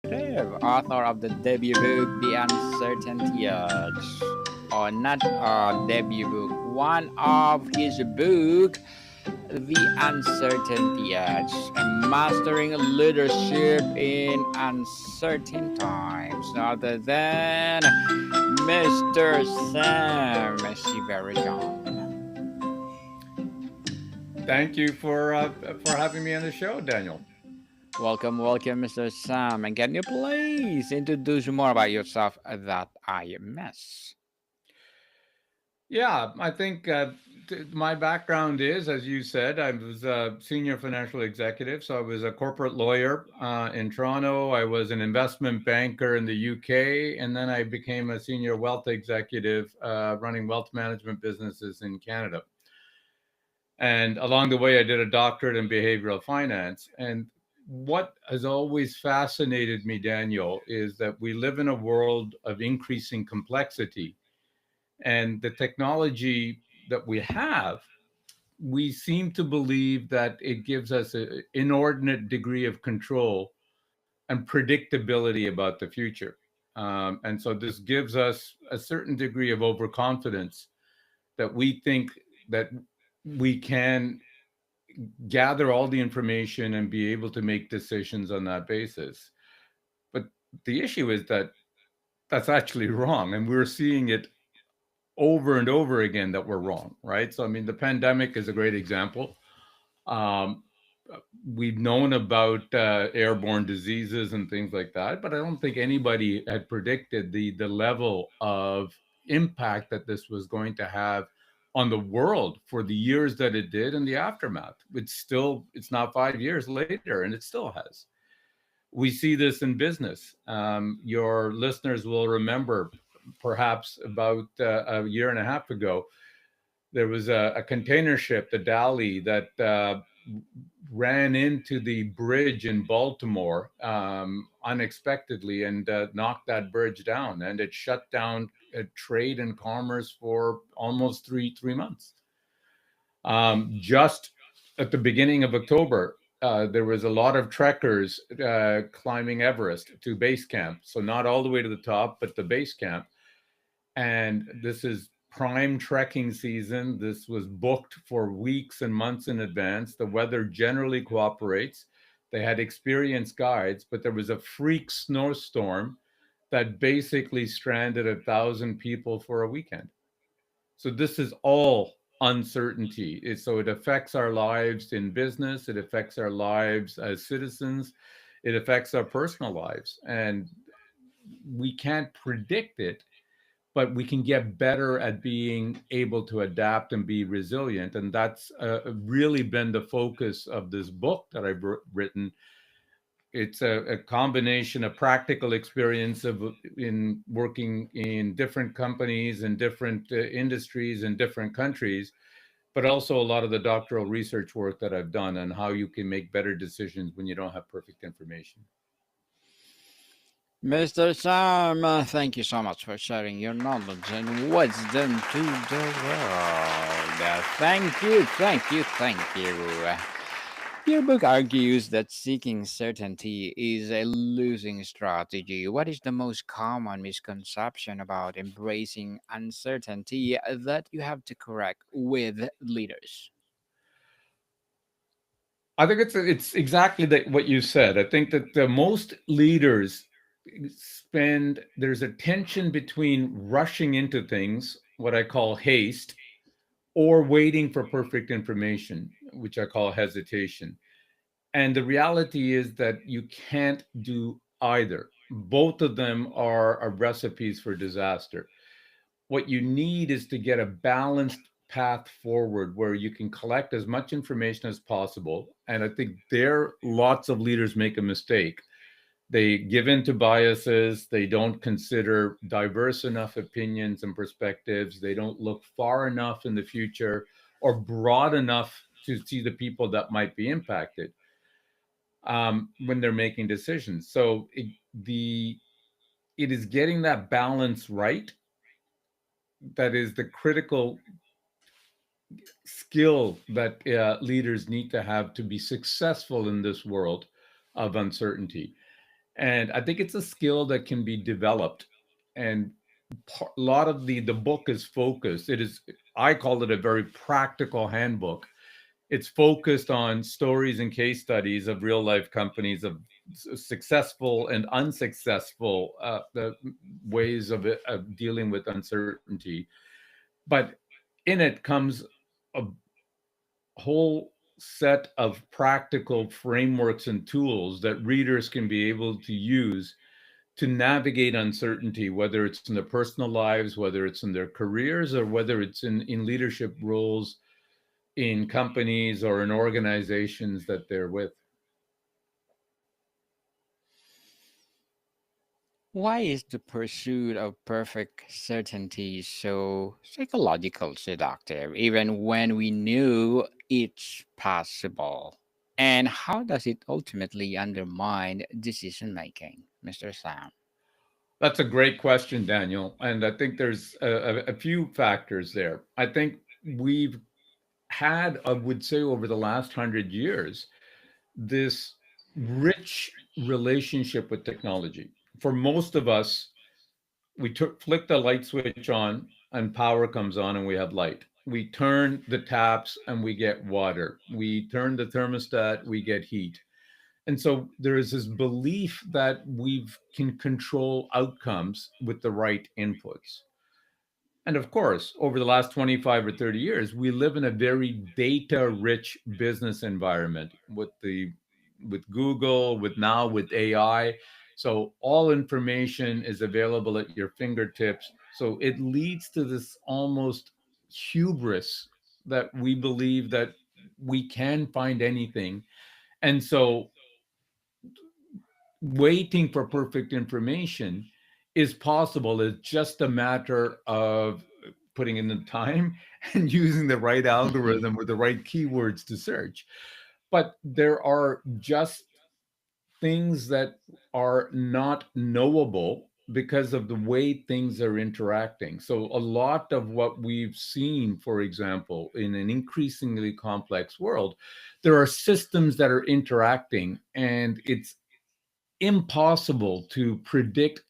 author of the debut book The Uncertainty Edge, or not a debut book, one of his book The Uncertainty Edge, Mastering Leadership in Uncertain Times, other than Mr. Sam Sivarajan. Thank you for having me on the show, Daniel. Welcome, Mr. Sam. And can you please introduce more about yourself that I miss? Yeah, I think my background is, as you said, I was a senior financial executive. So I was a corporate lawyer in Toronto. I was an investment banker in the UK, and then I became a senior wealth executive running wealth management businesses in Canada. And along the way, I did a doctorate in behavioral finance. And what has always fascinated me, Daniel, is that we live in a world of increasing complexity. And the technology that we have, we seem to believe that it gives us an inordinate degree of control and predictability about the future. And so this gives us a certain degree of overconfidence that we think that we can gather all the information and be able to make decisions on that basis. But the issue is that that's actually wrong. And we're seeing it over and over again that we're wrong, right? So, I mean, the pandemic is a great example. Um, we've known about airborne diseases and things like that, but I don't think anybody had predicted the level of impact that this was going to have on the world for the years that it did and the aftermath. It's not 5 years later, and it still has. We see this in business. Your listeners will remember perhaps about a year and a half ago, there was a container ship, the Dali, that ran into the bridge in Baltimore unexpectedly and knocked that bridge down, and it shut down trade and commerce for almost three months. Just at the beginning of October, there was a lot of trekkers climbing Everest to base camp. So not all the way to the top, but the base camp. And this is prime trekking season. This was booked for weeks and months in advance. The weather generally cooperates. They had experienced guides, but there was a freak snowstorm that basically stranded 1,000 people for a weekend. So this is all uncertainty. So it affects our lives in business. It affects our lives as citizens. It affects our personal lives. And we can't predict it, but we can get better at being able to adapt and be resilient. And that's really been the focus of this book that I've written. It's a combination of practical experience of in working in different companies and different industries in different countries, but also a lot of the doctoral research work that I've done on how you can make better decisions when you don't have perfect information. Mr. Sam, thank you so much for sharing your knowledge and wisdom to the world. Thank you. Your book argues that seeking certainty is a losing strategy. What is the most common misconception about embracing uncertainty that you have to correct with leaders? I think it's exactly what you said. I think that the most leaders there's a tension between rushing into things, what I call haste, or waiting for perfect information, which I call hesitation. And the reality is that you can't do either. Both of them are recipes for disaster. What you need is to get a balanced path forward where you can collect as much information as possible. And I think there lots of leaders make a mistake. They give in to biases. They don't consider diverse enough opinions and perspectives. They don't look far enough in the future or broad enough to see the people that might be impacted when they're making decisions. So it is getting that balance right that is the critical skill that leaders need to have to be successful in this world of uncertainty. And I think it's a skill that can be developed. And a lot of the book is focused. It is, I call it a very practical handbook. It's focused on stories and case studies of real life companies, of successful and unsuccessful the ways of, of dealing with uncertainty. But in it comes a whole set of practical frameworks and tools that readers can be able to use to navigate uncertainty, whether it's in their personal lives, whether it's in their careers, or whether it's in leadership roles in companies or in organizations that they're with. Why is the pursuit of perfect certainty so psychological seductive, even when we knew it's possible? And how does it ultimately undermine decision making, Mr. Sam? That's a great question, Daniel. And I think there's a few factors there. I think we've had, I would say, over the last 100 years, this rich relationship with technology. For most of us, we flick the light switch on and power comes on and we have light. We turn the taps and we get water. We turn the thermostat, we get heat. And so there is this belief that we can control outcomes with the right inputs. And of course, over the last 25 or 30 years, we live in a very data rich business environment with Google, with now with AI. So all information is available at your fingertips. So it leads to this almost hubris that we believe that we can find anything. And so waiting for perfect information is possible. It's just a matter of putting in the time and using the right algorithm or the right keywords to search. But there are just things that are not knowable because of the way things are interacting. So, a lot of what we've seen, for example, in an increasingly complex world, there are systems that are interacting, and it's impossible to predict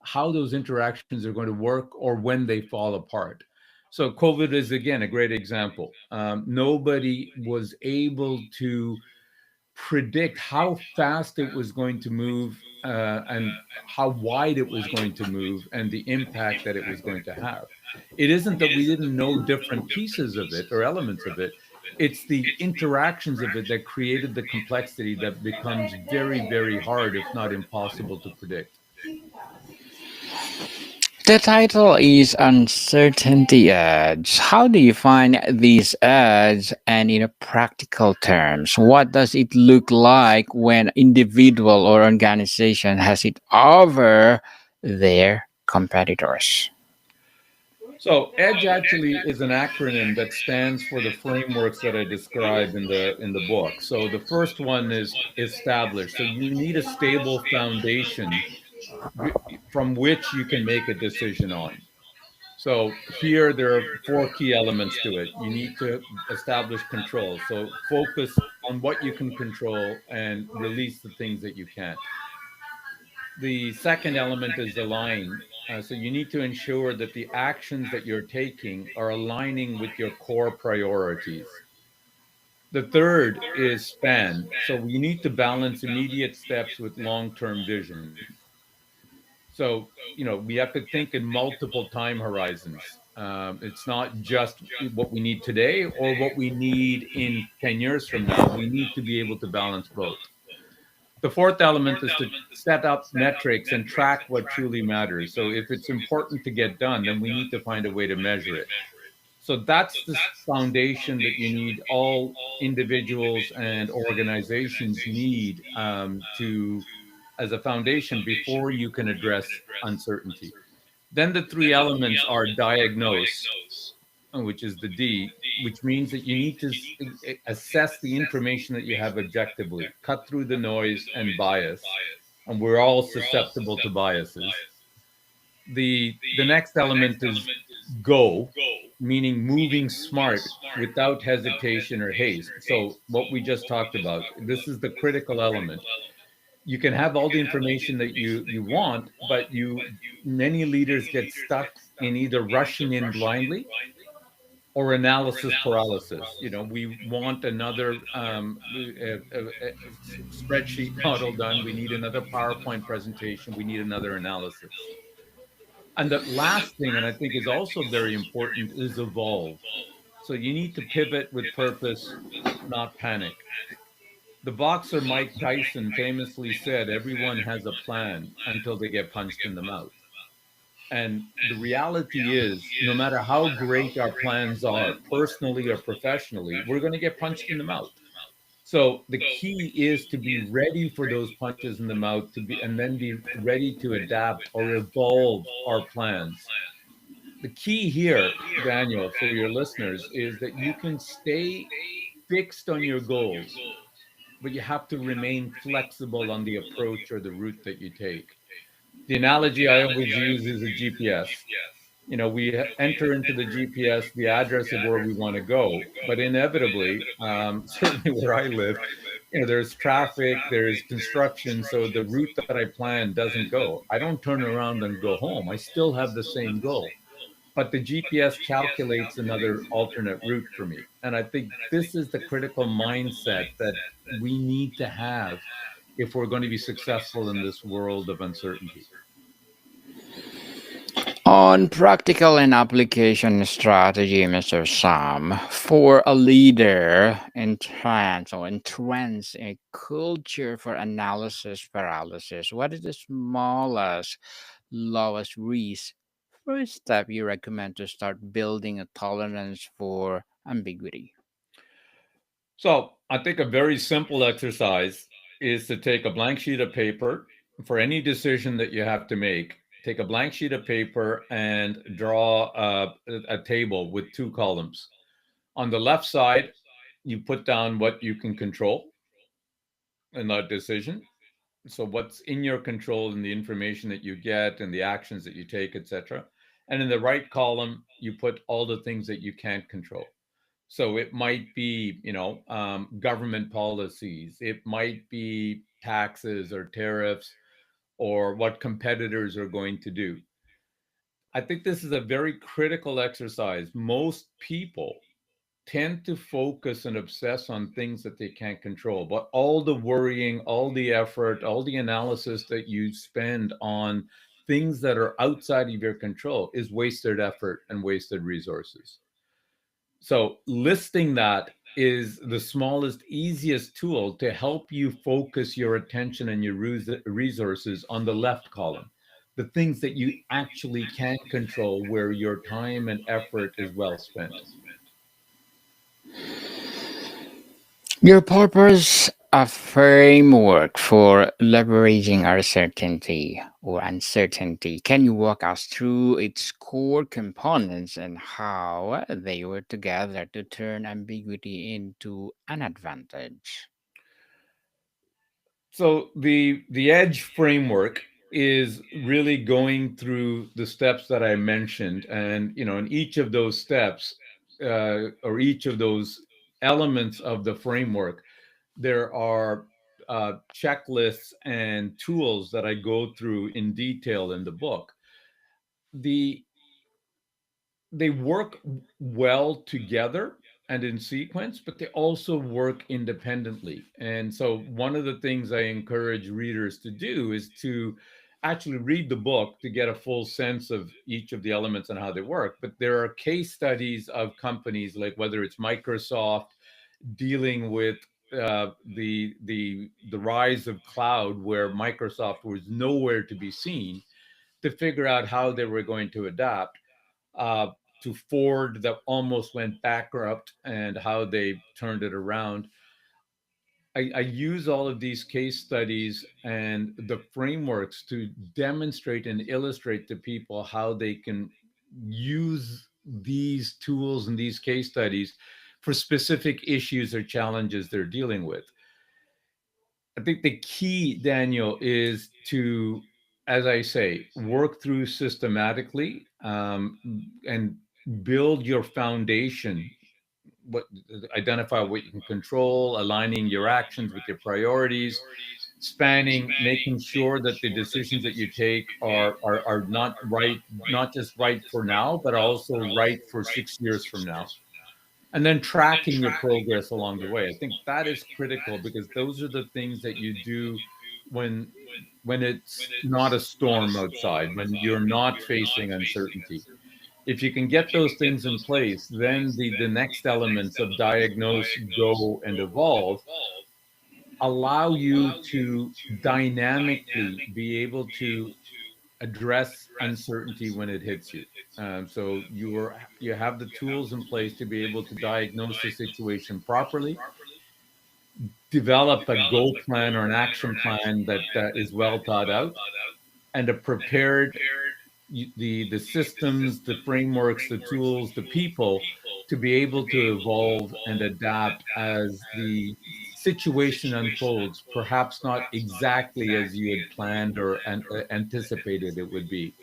how those interactions are going to work or when they fall apart. So, COVID is again a great example. Nobody was able to predict how fast it was going to move and how wide it was going to move and the impact that it was going to have. It isn't that we didn't know different pieces of it or elements of it. It's the interactions of it that created the complexity that becomes very, very hard, if not impossible, to predict. The title is Uncertainty Edge. How do you find these edge and in a practical terms? What does it look like when individual or organization has it over their competitors? So EDGE actually is an acronym that stands for the frameworks that I describe in the book. So the first one is established. So you need a stable foundation from which you can make a decision on. So here there are four key elements to it. You need to establish control. So focus on what you can control and release the things that you can't. The second element is align. So you need to ensure that the actions that you're taking are aligning with your core priorities. The third is span. So we need to balance immediate steps with long-term vision. So, we have to think in multiple time horizons. It's not just what we need today or what we need in 10 years from now. We need to be able to balance both. The fourth element is to set up metrics and track what truly matters. So if it's important to get done, then we need to find a way to measure it. So that's the foundation that you need, all individuals and organizations need to as a foundation before you can address uncertainty. Then the three elements are diagnose, which is the D, which means that you need to assess the information that you have objectively, cut through the noise and bias. And we're all susceptible to biases. The next element is go, meaning moving smart without hesitation or haste. So what we just talked about, this is the critical element. You can have all the information that you want, but you many leaders get stuck in either rushing in blindly or analysis paralysis. We want another spreadsheet model done. We need another PowerPoint presentation. We need another analysis. And the last thing, and I think is also very important, is evolve. So you need to pivot with purpose, not panic. The boxer Mike Tyson famously said, everyone has a plan until they get punched in the mouth. And the reality is, no matter how great our plans are, personally or professionally, we're going to get punched in the mouth. So the key is to be ready for those punches in the mouth, and then be ready to adapt or evolve our plans. The key here, Daniel, for your listeners, is that you can stay fixed on your goals, but you have to remain flexible on the approach or the route that you take. The analogy I always use is a GPS. We enter into the GPS the address of where we want to go, but inevitably, certainly where I live, there's traffic, there's construction, so the route that I plan doesn't go. I don't turn around and go home. I still have the same goal, but the GPS calculates another alternate route for me. And I think this is the critical mindset that we need to have if we're going to be successful in this world of uncertainty. On practical and application strategy, Mr. Sam, for a leader in trends a culture for analysis paralysis, what is the smallest, lowest risk first step you recommend to start building a tolerance for ambiguity? So I think a very simple exercise is to take a blank sheet of paper for any decision that you have to make. Take a blank sheet of paper and draw a table with two columns. On the left side, you put down what you can control in that decision. So what's in your control and the information that you get and the actions that you take, etc. And in the right column, you put all the things that you can't control. So it might be, government policies. It might be taxes or tariffs or what competitors are going to do. I think this is a very critical exercise. Most people tend to focus and obsess on things that they can't control, but all the worrying, all the effort, all the analysis that you spend on things that are outside of your control is wasted effort and wasted resources. So, listing that is the smallest, easiest tool to help you focus your attention and your resources on the left column, the things that you actually can control, where your time and effort is well spent. Your purpose a framework for leveraging uncertainty or uncertainty. Can you walk us through its core components and how they work together to turn ambiguity into an advantage? So the edge framework is really going through the steps that I mentioned, and in each of those steps, or each of those elements of the framework, there are checklists and tools that I go through in detail in the book. The they work well together and in sequence, but they also work independently. And so, one of the things I encourage readers to do is to actually read the book to get a full sense of each of the elements and how they work. But there are case studies of companies, like whether it's Microsoft dealing with the rise of cloud, where Microsoft was nowhere to be seen, to figure out how they were going to adapt, uh, to Ford that almost went bankrupt and how they turned it around. I use all of these case studies and the frameworks to demonstrate and illustrate to people how they can use these tools and these case studies for specific issues or challenges they're dealing with. I think the key, Daniel, is to, as I say, work through systematically, and build your foundation. What Identify what you can control, aligning your actions with your priorities, spanning making sure that the decisions that you take are not right, not just right for now, but also right for 6 years from now. And then tracking your progress along the way. I think that is critical because those are the things that you do when when it's not a storm outside, when you're not facing uncertainty. If you can get those things in place, then the next elements of diagnose, go, and evolve allow you to dynamically be able to address uncertainty when it hits you. So you have the tools in place to be able to diagnose the situation properly, develop a go plan or an action plan that is well thought out, and a prepared the systems, the frameworks, the tools, the people to be able to evolve and adapt as the situation unfolds, perhaps not exactly as you had planned or anticipated it would be.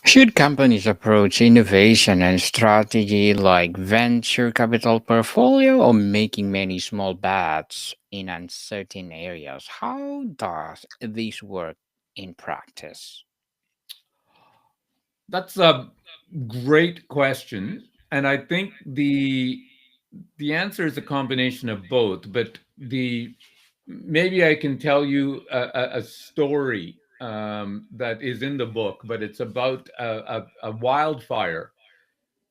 Should companies approach innovation and strategy like venture capital portfolio or making many small bets in uncertain areas? How does this work in practice? That's a great question, and I think the answer is a combination of both. But the maybe I can tell you a story that is in the book, but it's about a wildfire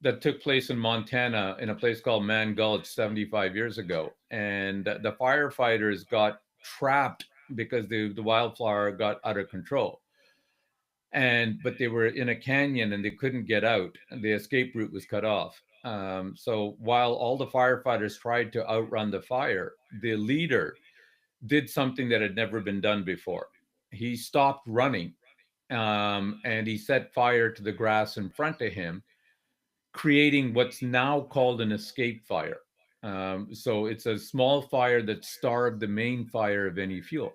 that took place in Montana in a place called Man Gulch 75 years ago, and the firefighters got trapped because the wildfire got out of control, and but they were in a canyon and they couldn't get out, and the escape route was cut off. So while all the firefighters tried to outrun the fire, the leader did something that had never been done before. He stopped running, and he set fire to the grass in front of him, creating what's now called an escape fire. So it's a small fire that starved the main fire of any fuel,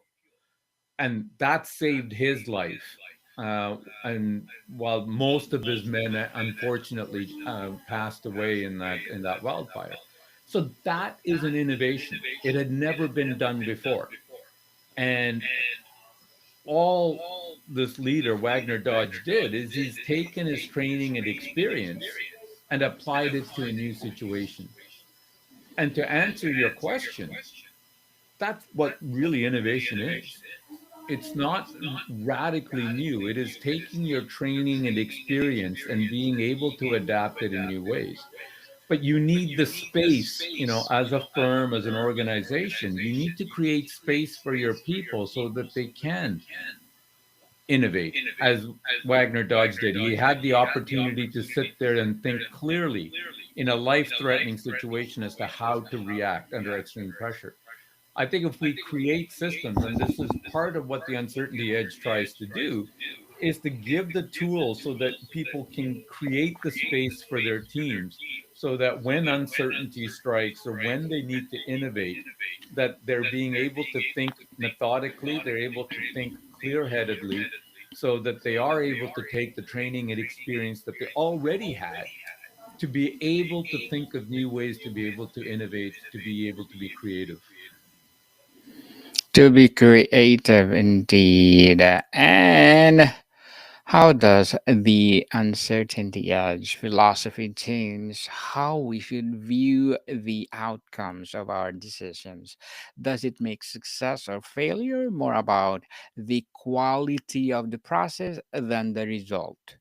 and that saved his life. And while most of his men unfortunately passed away in that wildfire, so that is an innovation. It had never been done before, and all this leader Wagner Dodge did is he's taken his training and experience and applied it to a new situation. And to answer your question, that's what really innovation is. It's not radically new. It is taking your training and experience and being able to adapt it in new ways. But you need the space, as a firm, as an organization, you need to create space for your people so that they can innovate, as Wagner Dodge did. He had the opportunity to sit there and think clearly in a life threatening situation as to how to react under extreme pressure. I think if we create systems, and this is part of what the uncertainty edge tries to do, is to give the tools so that people can create the space for their teams so that when uncertainty strikes or when they need to innovate, that they're being able to think methodically, they're able to think clear-headedly, so that they are able to take the training and experience that they already had to be able to think of new ways to be able to innovate, to be able to be creative. To be creative indeed. And how does the uncertainty edge philosophy change how we should view the outcomes of our decisions? Does it make success or failure more about the quality of the process than the result?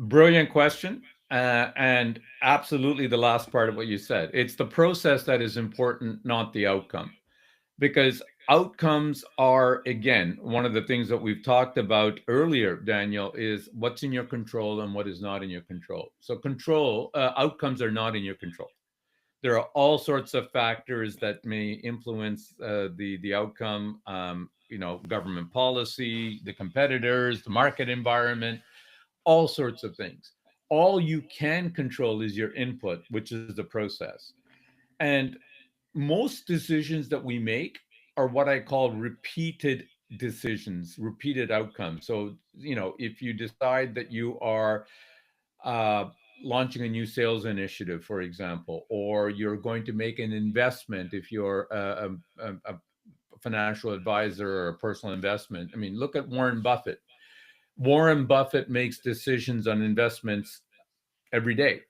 Brilliant question. And absolutely the last part of what you said. It's the process that is important, not the outcome. Because outcomes are, again, one of the things that we've talked about earlier, Daniel, is what's in your control and what is not in your control. So, outcomes are not in your control. There are all sorts of factors that may influence the outcome. Government policy, the competitors, the market environment, all sorts of things. All you can control is your input, which is the process. And most decisions that we make are what I call repeated decisions, repeated outcomes. So, if you decide that you are launching a new sales initiative, for example, or you're going to make an investment if you're a financial advisor or a personal investment. I mean, look at Warren Buffett. Warren Buffett makes decisions on investments every day,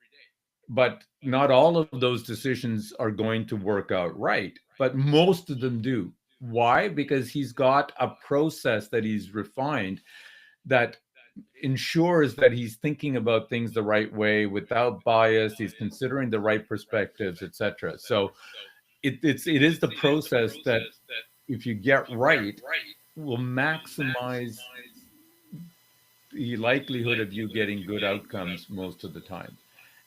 but not all of those decisions are going to work out right, but most of them do. Why? Because he's got a process that he's refined that ensures that he's thinking about things the right way without bias. He's considering the right perspectives, etc. So it is the process that, if you get right, will maximize the likelihood of you getting good outcomes most of the time.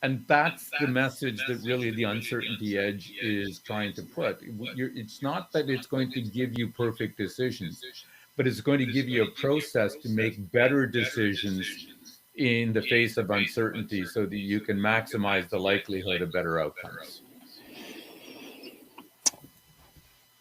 And that's the message that really the uncertainty edge is trying to put. It's not that it's going to give you perfect decisions, but it's going to give you a process to make better decisions in the face of uncertainty so that you can maximize the likelihood of better outcomes.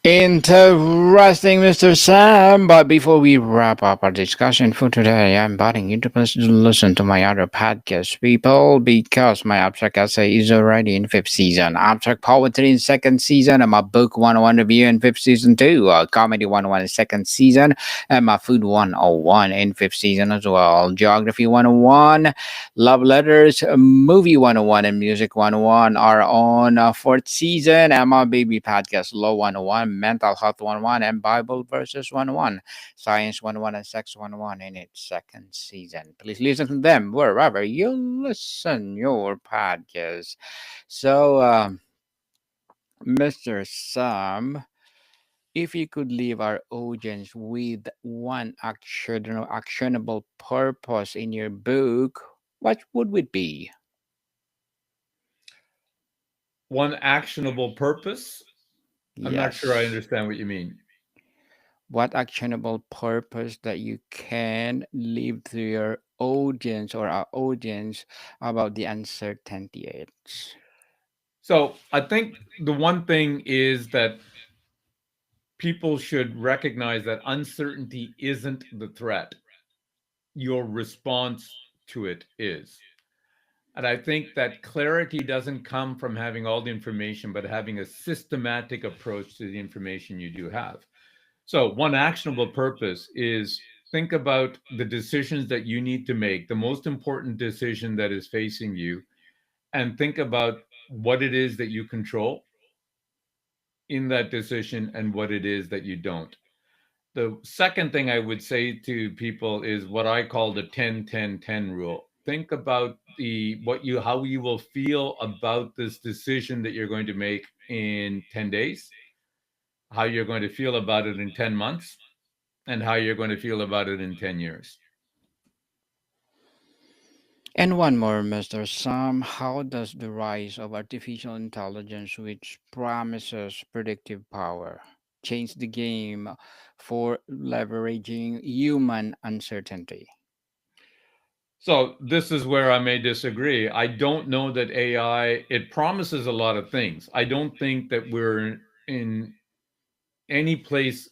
Interesting, Mr. Sam. But before we wrap up our discussion for today, I'm inviting you to please listen to my other podcast, people, because my abstract essay is already in fifth season. Abstract poetry in second season, and my book 101 review in fifth season too. Comedy 101 in second season, and my food 101 in fifth season as well. Geography 101, love letters, movie 101, and music 101 are on fourth season. And my baby podcast, Law 101, mental health 101, and Bible verses 101, science 101, and sex 101 in its second season. Please listen to them wherever you listen your podcast. So, Mr. Sam, if you could leave our audience with one actionable purpose in your book, what would it be? One actionable purpose? I'm not sure I Yes. understand what you mean. What actionable purpose that you can leave to your audience or our audience about the uncertainty age? So I think the one thing is that people should recognize that uncertainty isn't the threat. Your response to it is. And I think that clarity doesn't come from having all the information, but having a systematic approach to the information you do have. So, one actionable purpose is think about the decisions that you need to make, the most important decision that is facing you, and think about what it is that you control in that decision and what it is that you don't. The second thing I would say to people is what I call the 10-10-10 rule. Think about the what you how you will feel about this decision that you're going to make in 10 days, how you're going to feel about it in 10 months, and how you're going to feel about it in 10 years. And one more, Mr. Sam. How does the rise of artificial intelligence, which promises predictive power, change the game for leveraging human uncertainty? So this is where I may disagree. I don't know that AI it promises a lot of things. I don't think that we're in any place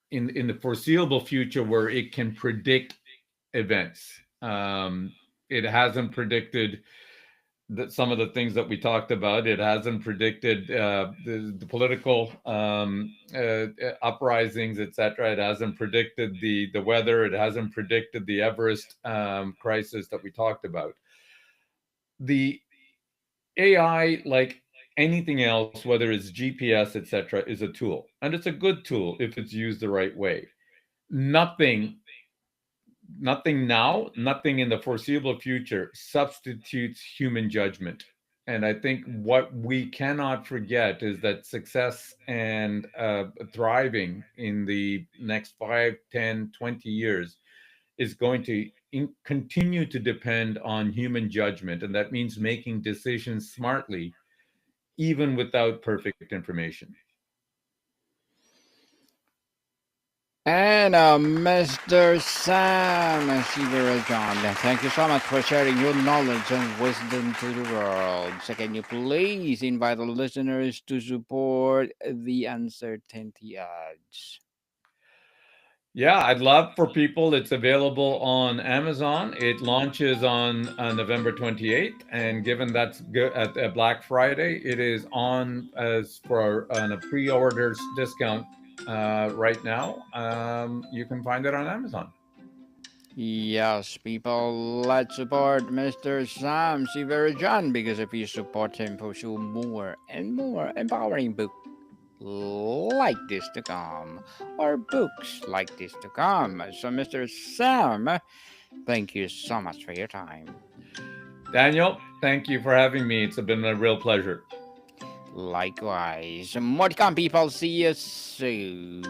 in the foreseeable future where it can predict events. It hasn't predicted that some of the things that we talked about. It hasn't predicted the political uprisings, etc. It hasn't predicted the weather. It hasn't predicted the Everest crisis that we talked about. The AI, like anything else, whether it's GPS, etc., is a tool, and it's a good tool if it's used the right way. Nothing Nothing now, nothing in the foreseeable future substitutes human judgment. And I think what we cannot forget is that success and thriving in the next 5, 10, 20 years is going to continue to depend on human judgment. And that means making decisions smartly, even without perfect information. And Mr. Sam Sivarajan, thank you so much for sharing your knowledge and wisdom to the world. So, can you please invite the listeners to support the uncertainty odds? Yeah, I'd love for people. It's available on Amazon. It launches on November 28th, and given that's good at Black Friday, it is on as for on a pre-order discount right now. You can find it on Amazon. Yes, people, let's support Mr. Sam Sivarajan because if you support him, pursue more and more empowering books like this to come, or books like this to come. So, Mr. Sam, thank you so much for your time. Daniel, thank you for having me. It's been a real pleasure. Likewise, more to come, people. See you soon.